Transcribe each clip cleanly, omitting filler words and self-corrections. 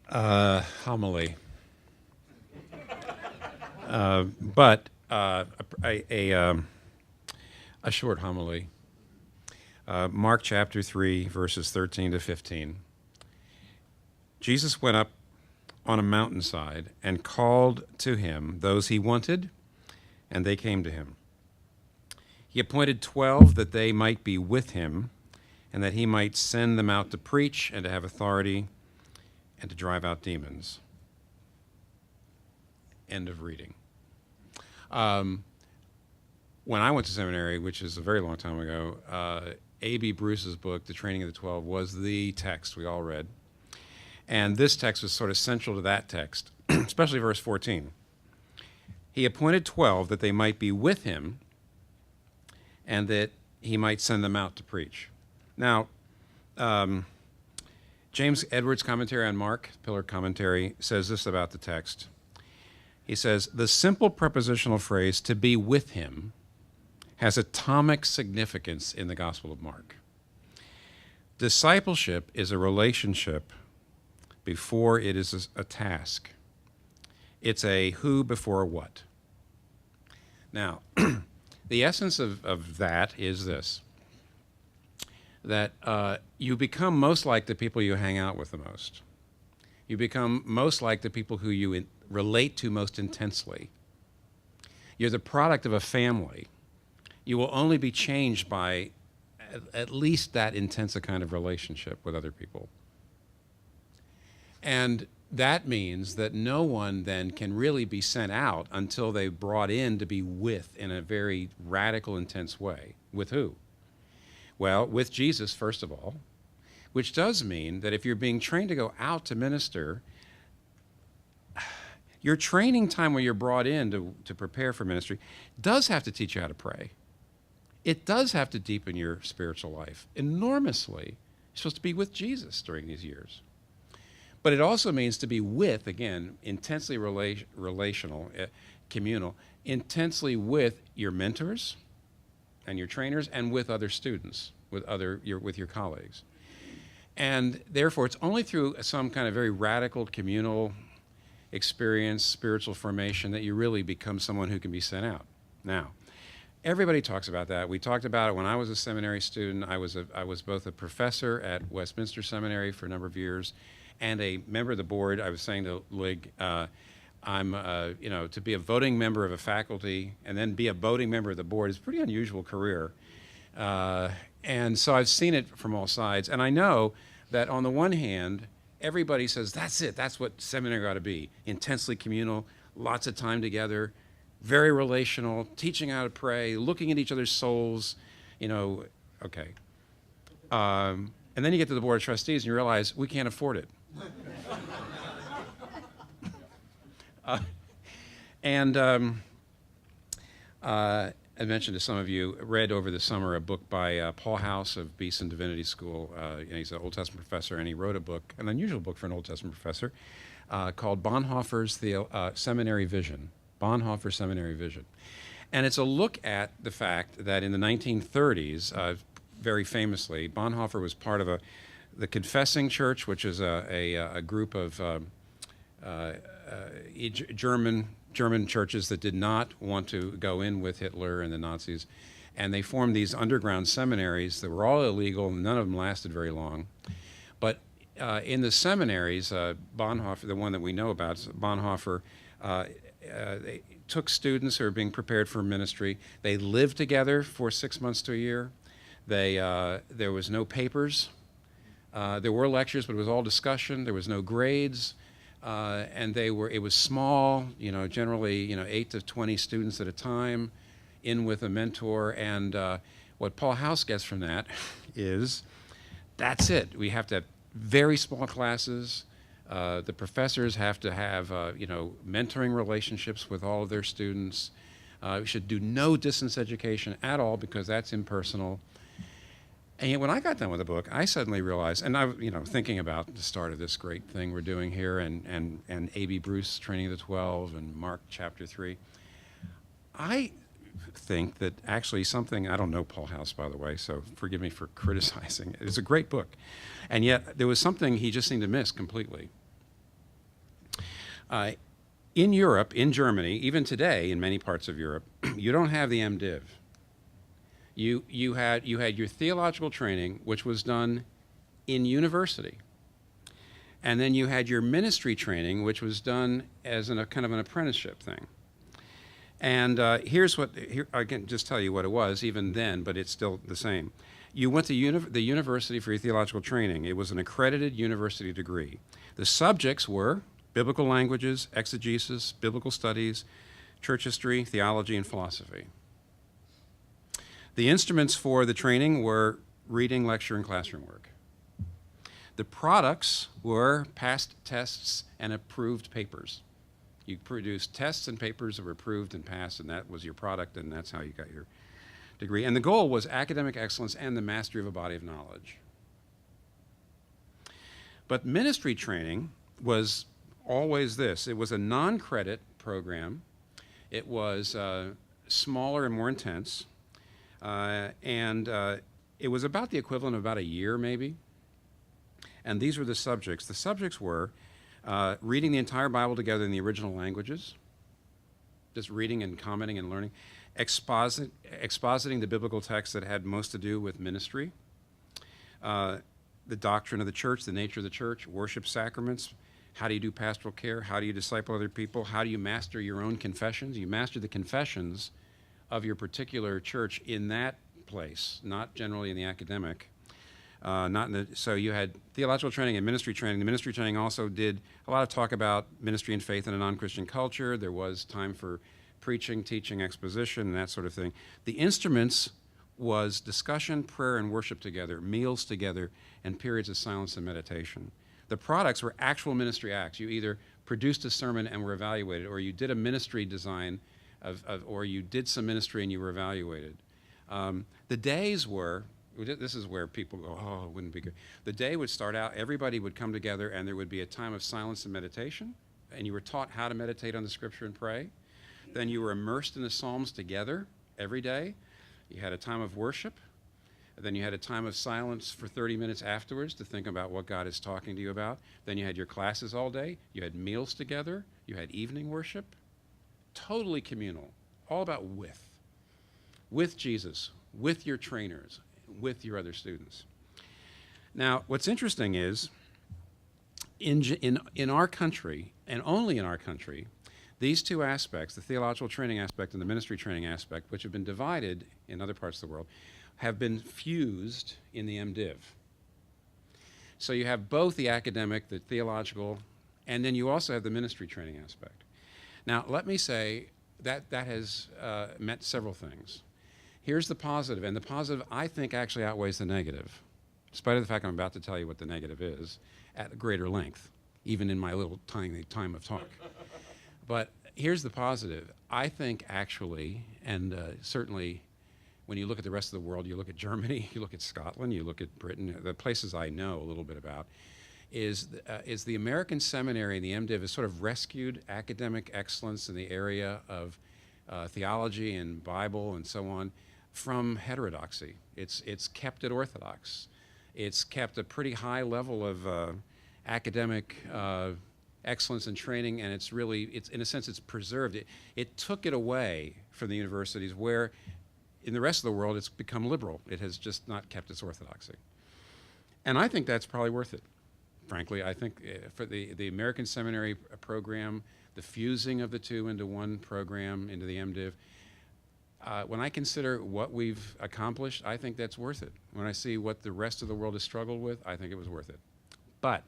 Homily. But a short homily. Mark chapter 3, verses 13 to 15. Jesus went up on a mountainside and called to him those he wanted, and they came to him. He appointed 12 that they might be with him, and that he might send them out to preach and to have authority and to drive out demons. End of reading. When I went to seminary, which is a very long time ago, A.B. Bruce's book, The Training of the 12, was the text we all read. And this text was sort of central to that text, especially verse 14. He appointed 12 that they might be with him and that he might send them out to preach. Now, James Edwards' commentary on Mark, Pillar commentary, says this about the text. He says, the simple prepositional phrase, to be with him, has atomic significance in the Gospel of Mark. Discipleship is a relationship before it is a task. It's a who before a what. Now, the essence of that is this, that you become most like the people you hang out with the most. You become most like the people who you relate to most intensely. You're the product of a family. You will only be changed by at least that intense a kind of relationship with other people. And that means that no one then can really be sent out until they're brought in to be with in a very radical, intense way. With who? Well, with Jesus, first of all, which does mean that if you're being trained to go out to minister, your training time when you're brought in to prepare for ministry does have to teach you how to pray. It does have to deepen your spiritual life enormously. You're supposed to be with Jesus during these years. But it also means to be with, again, intensely relational, communal, intensely with your mentors and your trainers and with other students, with your colleagues. And therefore, it's only through some kind of very radical communal experience, spiritual formation, that you really become someone who can be sent out. Now, everybody talks about that. We talked about it when I was a seminary student. I was both a professor at Westminster Seminary for a number of years and a member of the board. I was saying to Lig, to be a voting member of a faculty and then be a voting member of the board is a pretty unusual career. And so I've seen it from all sides. And I know that on the one hand, everybody says, that's it, that's what seminary ought to be. Intensely communal, lots of time together, very relational, teaching how to pray, looking at each other's souls, okay. And then you get to the board of trustees and you realize we can't afford it. I mentioned to some of you, read over the summer a book by Paul House of Beeson Divinity School. He's an Old Testament professor, and he wrote a book, an unusual book for an Old Testament professor, called Bonhoeffer's Seminary Vision. Bonhoeffer Seminary Vision. And it's a look at the fact that in the 1930s, very famously, Bonhoeffer was part of the Confessing Church, which is a group of German churches that did not want to go in with Hitler and the Nazis, and they formed these underground seminaries that were all illegal. None of them lasted very long. But in the seminaries, Bonhoeffer, the one that we know about, Bonhoeffer, they took students who were being prepared for ministry. They lived together for 6 months to a year. There was no papers. There were lectures, but it was all discussion. There was no grades. And it was small, generally, 8 to 20 students at a time, in with a mentor. And what Paul House gets from that is, that's it. We have to have very small classes. The professors have to have, mentoring relationships with all of their students. We should do no distance education at all because that's impersonal. And yet when I got done with the book, I suddenly realized, and I, thinking about the start of this great thing we're doing here, and A.B. Bruce, Training of the 12, and Mark chapter 3, I think that actually something, I don't know Paul House, by the way, so forgive me for criticizing. It's a great book. And yet there was something he just seemed to miss completely. Uh, in Europe, in Germany, even today in many parts of Europe, you don't have the MDiv. You had your theological training, which was done in university. And then you had your ministry training, which was done as a kind of an apprenticeship thing. And I can just tell you what it was even then, but it's still the same. You went to the university for your theological training. It was an accredited university degree. The subjects were biblical languages, exegesis, biblical studies, church history, theology, and philosophy. The instruments for the training were reading, lecture, and classroom work. The products were passed tests and approved papers. You produced tests and papers that were approved and passed, and that was your product, and that's how you got your degree. And the goal was academic excellence and the mastery of a body of knowledge. But ministry training was always this. It was a non-credit program. It was smaller and more intense. And it was about the equivalent of about a year, maybe. And these were the subjects. The subjects were reading the entire Bible together in the original languages, just reading and commenting and learning, expositing the biblical texts that had most to do with ministry, the doctrine of the church, the nature of the church, worship sacraments, how do you do pastoral care, how do you disciple other people, how do you master your own confessions. You master the confessions of your particular church in that place, not generally in the academic. So you had theological training and ministry training. The ministry training also did a lot of talk about ministry and faith in a non-Christian culture. There was time for preaching, teaching, exposition, and that sort of thing. The instruments was discussion, prayer, and worship together, meals together, and periods of silence and meditation. The products were actual ministry acts. You either produced a sermon and were evaluated, or you did a ministry design, or you did some ministry and you were evaluated. The days were, this is where people go, oh, it wouldn't be good. The day would start out, everybody would come together, and there would be a time of silence and meditation, and you were taught how to meditate on the scripture and pray. Then you were immersed in the Psalms together every day. You had a time of worship. Then you had a time of silence for 30 minutes afterwards to think about what God is talking to you about. Then you had your classes all day. You had meals together. You had evening worship. Totally communal, all about with Jesus, with your trainers, with your other students. Now, what's interesting is, in our country, and only in our country, these two aspects, the theological training aspect and the ministry training aspect, which have been divided in other parts of the world, have been fused in the MDiv. So you have both the academic, the theological, and then you also have the ministry training aspect. Now, let me say that has meant several things. Here's the positive, and the positive, I think, actually outweighs the negative, despite the fact I'm about to tell you what the negative is at greater length, even in my little tiny time of talk. But here's the positive. I think actually, and certainly when you look at the rest of the world, you look at Germany, you look at Scotland, you look at Britain, the places I know a little bit about, is the American seminary and the MDiv has sort of rescued academic excellence in the area of theology and Bible and so on from heterodoxy. It's kept it orthodox. It's kept a pretty high level of academic excellence and training, and it's in a sense it's preserved it. It took it away from the universities where in the rest of the world it's become liberal. It has just not kept its orthodoxy. And I think that's probably worth it. Frankly, I think for the American Seminary program, the fusing of the two into one program, into the MDiv, when I consider what we've accomplished, I think that's worth it. When I see what the rest of the world has struggled with, I think it was worth it. But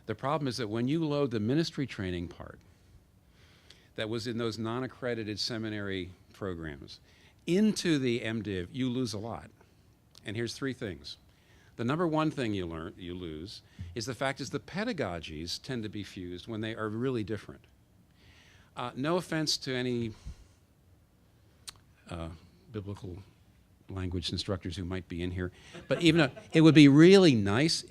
the problem is that when you load the ministry training part that was in those non-accredited seminary programs into the MDiv, you lose a lot. And here's three things. The number one thing you lose is the fact is the pedagogies tend to be fused when they are really different. No offense to any biblical language instructors who might be in here, but even it would be really nice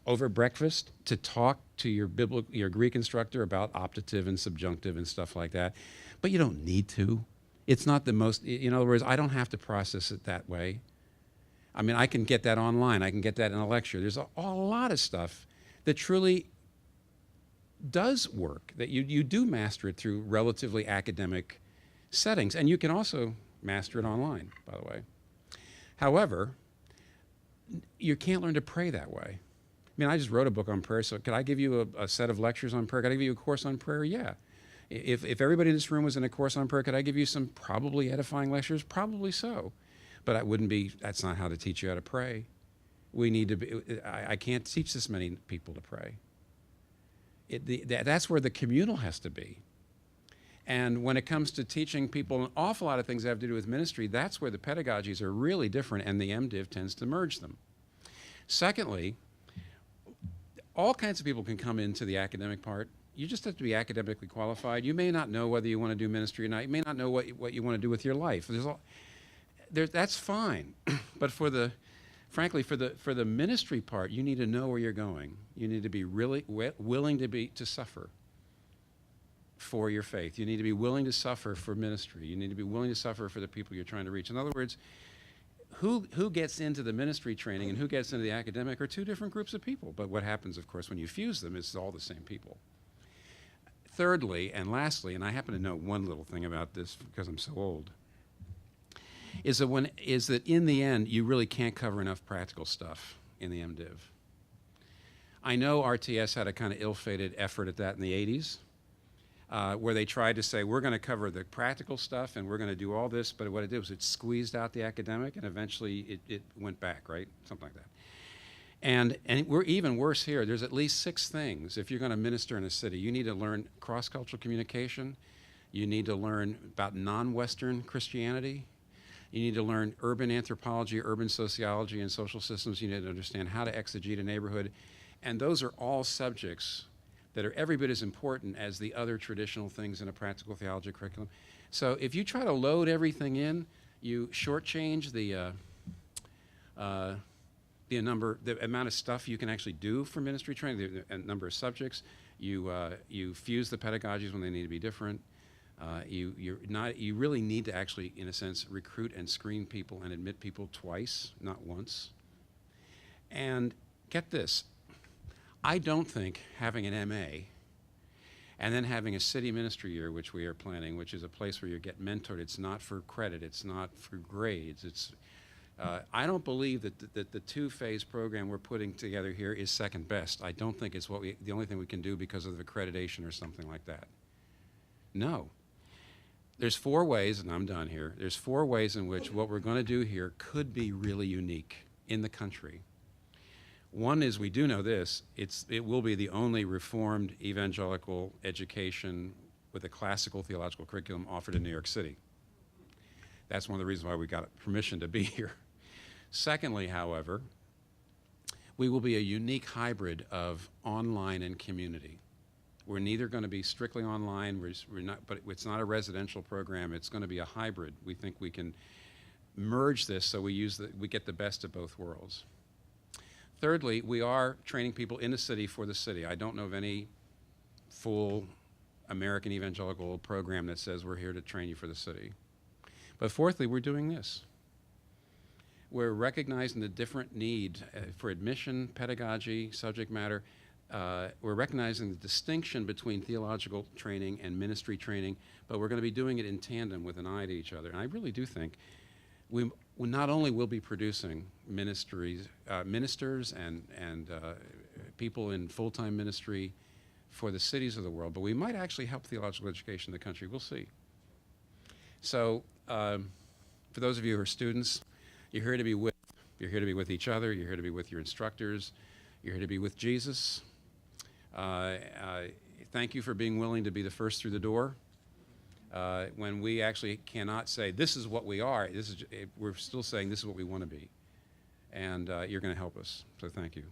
over breakfast to talk to your Greek instructor about optative and subjunctive and stuff like that, but you don't need to. It's not the most, in other words, I don't have to process it that way. I mean, I can get that online. I can get that in a lecture. There's a lot of stuff that truly does work, that you do master it through relatively academic settings. And you can also master it online, by the way. However, you can't learn to pray that way. I mean, I just wrote a book on prayer, so could I give you a set of lectures on prayer? Could I give you a course on prayer? Yeah. If everybody in this room was in a course on prayer, could I give you some probably edifying lectures? Probably so. But that's not how to teach you how to pray. We need to be, I can't teach this many people to pray. That's where the communal has to be. And when it comes to teaching people an awful lot of things that have to do with ministry, that's where the pedagogies are really different, and the MDiv tends to merge them. Secondly, all kinds of people can come into the academic part. You just have to be academically qualified. You may not know whether you want to do ministry or not. You may not know what you want to do with your life. That's fine. But frankly, for the ministry part, you need to know where you're going. You need to be really willing to suffer for your faith. You need to be willing to suffer for ministry. You need to be willing to suffer for the people you're trying to reach. In other words, who gets into the ministry training and who gets into the academic are two different groups of people. But what happens, of course, when you fuse them, is all the same people. Thirdly, and lastly, and I happen to know one little thing about this because I'm so old, is that in the end, you really can't cover enough practical stuff in the MDiv. I know RTS had a kind of ill-fated effort at that in the 80s, where they tried to say, we're going to cover the practical stuff and we're going to do all this, but what it did was it squeezed out the academic, and eventually it went back, right? Something like that. And we're even worse here. There's at least 6 things. If you're going to minister in a city, you need to learn cross-cultural communication. You need to learn about non-Western Christianity. You need to learn urban anthropology, urban sociology, and social systems. You need to understand how to exegete a neighborhood. And those are all subjects that are every bit as important as the other traditional things in a practical theology curriculum. So if you try to load everything in, you shortchange the amount of stuff you can actually do for ministry training, the number of subjects. You fuse the pedagogies when they need to be different. You really need to actually, in a sense, recruit and screen people and admit people twice, not once. And get this, I don't think having an MA and then having a city ministry year, which we are planning, which is a place where you get mentored, it's not for credit, it's not for grades, I don't believe that the 2-phase program we're putting together here is second best. I don't think it's the only thing we can do because of accreditation or something like that. No. There's 4 ways, and I'm done here, there's 4 ways in which what we're going to do here could be really unique in the country. One is, we do know this, it will be the only reformed evangelical education with a classical theological curriculum offered in New York City. That's one of the reasons why we got permission to be here. Secondly, however, we will be a unique hybrid of online and community. We're neither going to be strictly online, but it's not a residential program. It's going to be a hybrid. We think we can merge this so we get the best of both worlds. Thirdly, we are training people in the city for the city. I don't know of any full American evangelical program that says we're here to train you for the city. But fourthly, we're doing this. We're recognizing the different need for admission, pedagogy, subject matter. We're recognizing the distinction between theological training and ministry training, but we're going to be doing it in tandem with an eye to each other. And I really do think we not only will be producing ministers and people in full-time ministry for the cities of the world, but we might actually help theological education in the country. We'll see. So for those of you who are students, you're here to be with each other, you're here to be with your instructors, you're here to be with Jesus. Thank you for being willing to be the first through the door. When we actually cannot say, this is what we are, we're still saying this is what we want to be. And you're going to help us, so thank you.